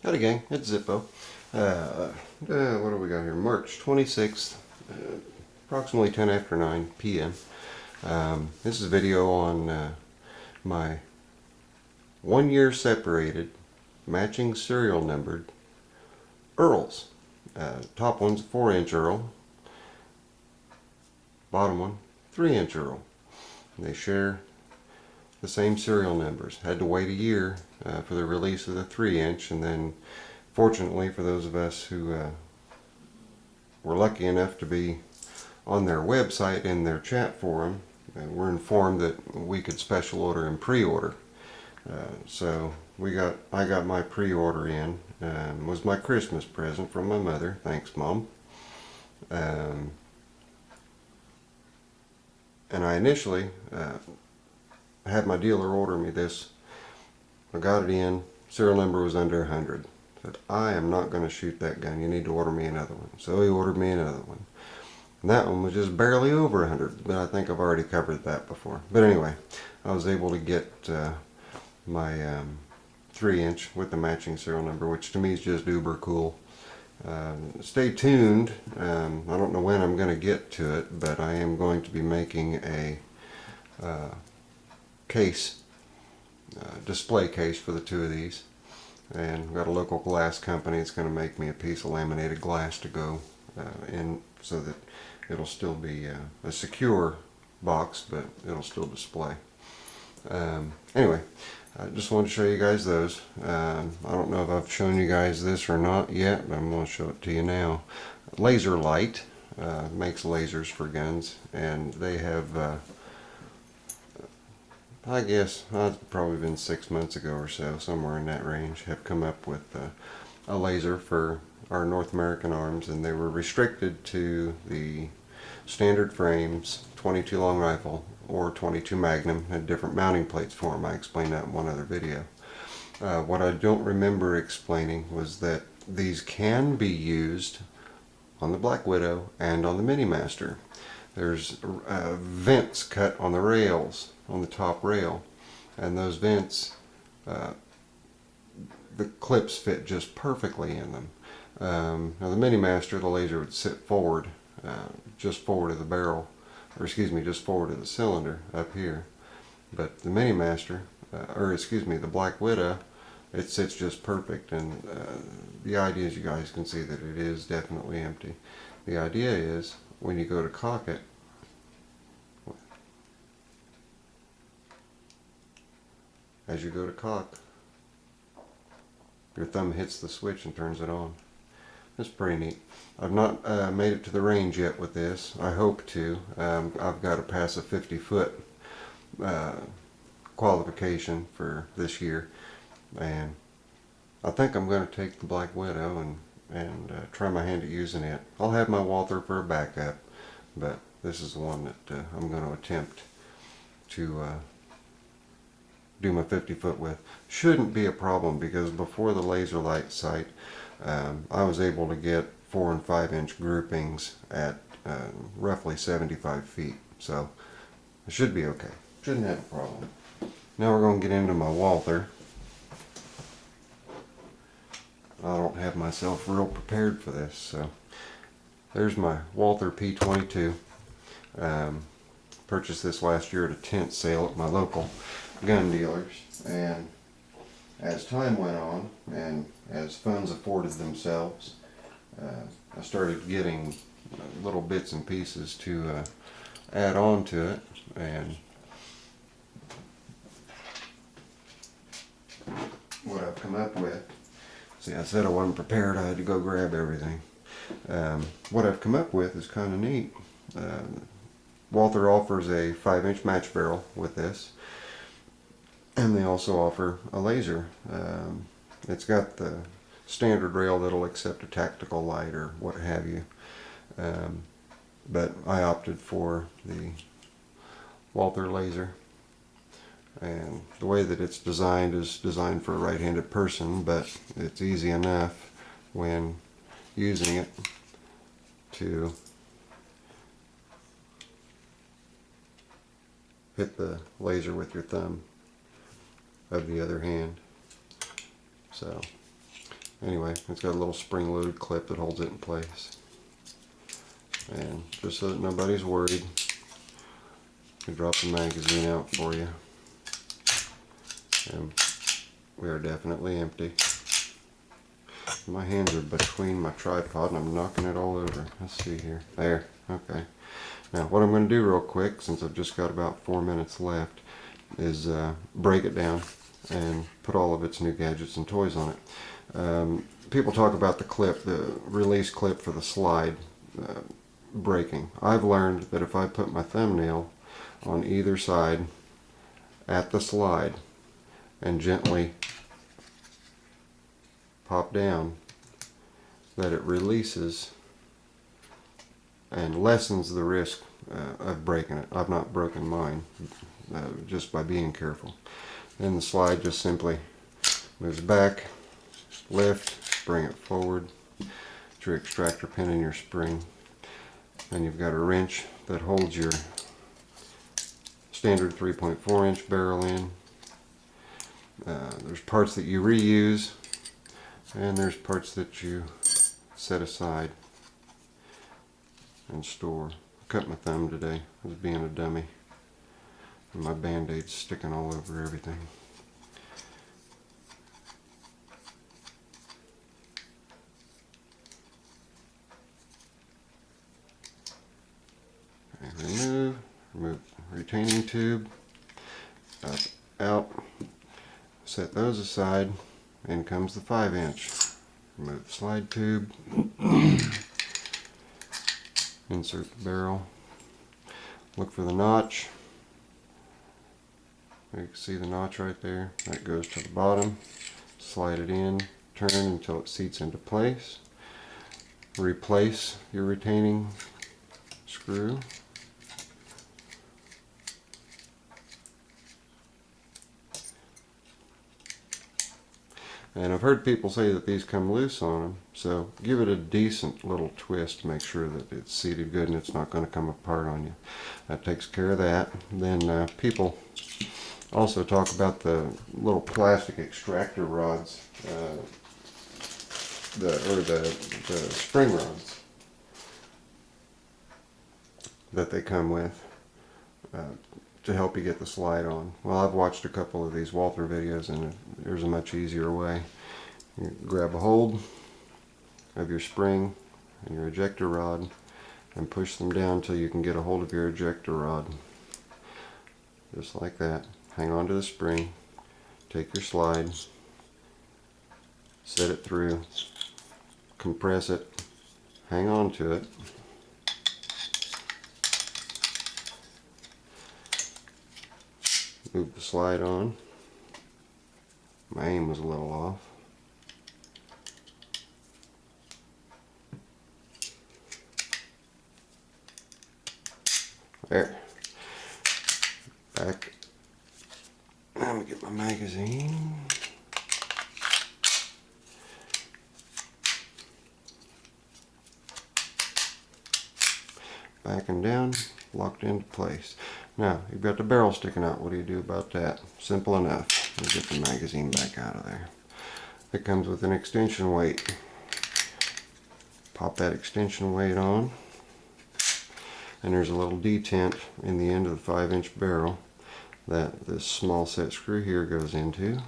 Howdy gang, it's Zippo. What do we got here? March 26th, approximately 10 after 9 p.m. This is a video on my 1 year separated, matching serial numbered Earls. Top one's a 4-inch Earl, bottom one 3-inch Earl. They share the same serial numbers. Had to wait a year for the release of the 3-inch, and then fortunately for those of us who were lucky enough to be on their website in their chat forum, we're informed that we could special order and pre-order. So I got my pre-order in. Was my Christmas present from my mother. Thanks, Mom. And I initially had my dealer order me this. I got it in. Serial number was under 100. Said, I am not going to shoot that gun. You need to order me another one. So he ordered me another one. And that one was just barely over 100. But I think I've already covered that before. But anyway, I was able to get my 3-inch with the matching serial number, which to me is just uber cool. Stay tuned. I don't know when I'm going to get to it, but I am going to be making a case, display case for the two of these, and I've got a local glass company that's going to make me a piece of laminated glass to go in, so that it'll still be a secure box, but it'll still display. Anyway, I just wanted to show you guys those. I don't know if I've shown you guys this or not yet, but I'm going to show it to you now. Laser Light makes lasers for guns, and they have I guess it's probably been 6 months ago or so, somewhere in that range, have come up with a laser for our North American arms, and they were restricted to the standard frames, 22 long rifle or 22 Magnum. Had different mounting plates for them. I explained that in one other video. What I don't remember explaining was that these can be used on the Black Widow and on the Mini Master. There's vents cut on the rails, on the top rail, and those vents, the clips fit just perfectly in them. Now the Mini Master, the laser would sit forward, just forward of the barrel, or excuse me, just forward of the cylinder up here. But the Mini Master, the Black Widow, it sits just perfect, and the idea is, you guys can see that it is definitely empty. The idea is, when you go to cock it, as you go to cock, your thumb hits the switch and turns it on. That's pretty neat. I've not made it to the range yet with this. I hope to. I've got to pass a 50-foot qualification for this year, and I think I'm going to take the Black Widow and try my hand at using it. I'll have my Walther for a backup, but this is the one that I'm going to attempt to do my 50-foot with. Shouldn't be a problem, because before the Laser Light sight, I was able to get 4 and 5-inch groupings at roughly 75 feet, so it should be okay. Shouldn't have a problem. Now we're going to get into my Walther. I don't have myself real prepared for this, so there's my Walther P22. Purchased this last year at a tent sale at my local gun dealers, and as time went on and as funds afforded themselves, I started getting little bits and pieces to add on to it, and what I've come up with, see, I said I wasn't prepared, I had to go grab everything. What I've come up with is kind of neat. Walther offers a 5-inch match barrel with this, and they also offer a laser. It's got the standard rail that'll accept a tactical light or what have you, but I opted for the Walther Laser, and the way that it's designed is designed for a right-handed person, but it's easy enough when using it to hit the laser with your thumb of the other hand. So Anyway, it's got a little spring-loaded clip that holds it in place. And just so that nobody's worried, I drop the magazine out for you. And we are definitely empty. My hands are between my tripod and I'm knocking it all over. Let's see here. There. Okay. Now what I'm going to do real quick, since I've just got about 4 minutes left, is break it down and put all of its new gadgets and toys on it. People talk about the clip, the release clip for the slide breaking. I've learned that if I put my thumbnail on either side at the slide and gently pop down, that it releases and lessens the risk of breaking it. I've not broken mine just by being careful. Then the slide just simply moves back, lift, bring it forward. It's your extractor pin and your spring. And you've got a wrench that holds your standard 3.4 inch barrel in. There's parts that you reuse, and there's parts that you set aside and store. I cut my thumb today. I was being a dummy. And my band-aid's sticking all over everything. Okay, remove retaining tube, up, out, set those aside. In comes the 5 inch. Remove the slide tube, insert the barrel, look for the notch. You can see the notch right there. That goes to the bottom. Slide it in, turn until it seats into place. Replace your retaining screw. And I've heard people say that these come loose on them, so give it a decent little twist to make sure that it's seated good and it's not going to come apart on you. That takes care of that. Then people also talk about the little plastic extractor rods, the spring rods that they come with to help you get the slide on. Well, I've watched a couple of these Walther videos, and there's a much easier way. You grab a hold of your spring and your ejector rod and push them down until you can get a hold of your ejector rod. Just like that. Hang on to the spring, take your slide, set it through, compress it, hang on to it, move the slide on. My aim was a little off. There. Back. Let me get my magazine. Back and down, locked into place. Now, you've got the barrel sticking out. What do you do about that? Simple enough. You get the magazine back out of there. It comes with an extension weight. Pop that extension weight on. And there's a little detent in the end of the 5 inch barrel that this small set screw here goes into.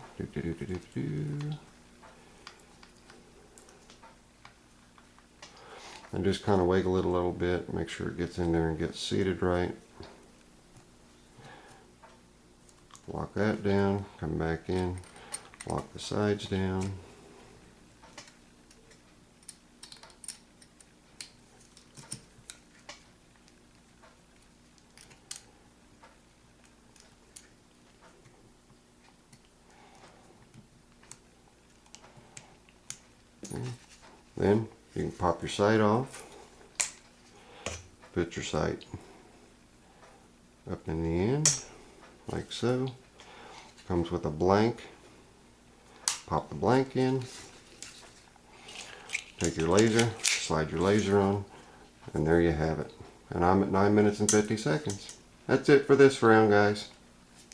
And just kind of wiggle it a little bit, make sure it gets in there and gets seated right. Lock that down, come back in, lock the sides down. Then you can pop your sight off, put your sight up in the end, like so. Comes with a blank. Pop the blank in, take your laser, slide your laser on, and there you have it. And I'm at 9 minutes and 50 seconds. That's it for this round, guys.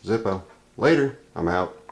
Zippo. Later. I'm out.